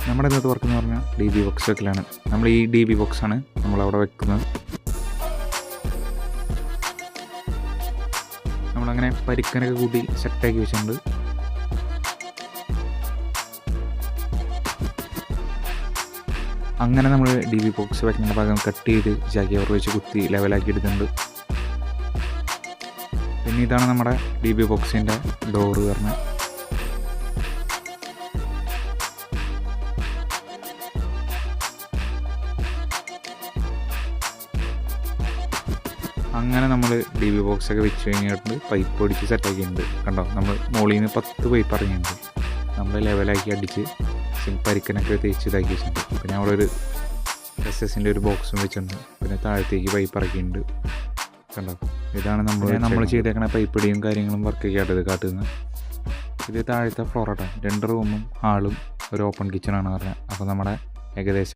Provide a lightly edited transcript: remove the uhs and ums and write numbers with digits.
നമ്മുടെ ഇന്നത്തെ വർക്ക് എന്ന് പറഞ്ഞാൽ ഡി ബി ബോക്സ് വെക്കലാണ്. നമ്മൾ ഈ ഡി ബി ബോക്സാണ് നമ്മളവിടെ വെക്കുന്നത്. നമ്മളങ്ങനെ പരിക്കനൊക്കെ കൂട്ടി സെറ്റാക്കി വെച്ചിട്ടുണ്ട്. അങ്ങനെ നമ്മൾ ഡി ബി ബോക്സ് വെക്കുന്ന ഭാഗം കട്ട് ചെയ്ത് ജാഗിയവർ വെച്ച് കുത്തി ലെവലാക്കി എടുക്കുന്നുണ്ട്. പിന്നെ ഇതാണ് നമ്മുടെ ഡി ബി ബോക്സിൻ്റെ ഡോറ് പറഞ്ഞത്. അങ്ങനെ നമ്മൾ ഡി ബി ബോക്സൊക്കെ വെച്ച് കഴിഞ്ഞിട്ട് പൈപ്പ് അടിച്ച് സെറ്റാക്കിയിട്ടുണ്ട്. കണ്ടോ, നമ്മൾ മുകളിൽ നിന്ന് 10 പൈപ്പ് ഇറങ്ങിയിട്ടുണ്ട്. നമ്മൾ ലെവലാക്കി അടിച്ച് പരിക്കനൊക്കെ തേച്ച് ഇതാക്കി വെച്ചിട്ടുണ്ട്. പിന്നെ അവിടെ ഒരു SS-ൻ്റെ ഒരു ബോക്സും വെച്ചിട്ടുണ്ട്. പിന്നെ താഴത്തേക്ക് പൈപ്പ് ഇറക്കിയിട്ടുണ്ട്. കണ്ടോ, ഇതാണ് നമ്മൾ ചെയ്തേക്കണ പൈപ്പ് ഇടിയും കാര്യങ്ങളും വർക്കൊക്കെ ആട്ടത് കാട്ടുന്നത്. ഇത് താഴത്തെ ഫ്ലോറാട്ടോ. 2 റൂമും ഹാളും ഒരു ഓപ്പൺ കിച്ചണാണ് പറഞ്ഞത്. അപ്പോൾ നമ്മുടെ ഏകദേശം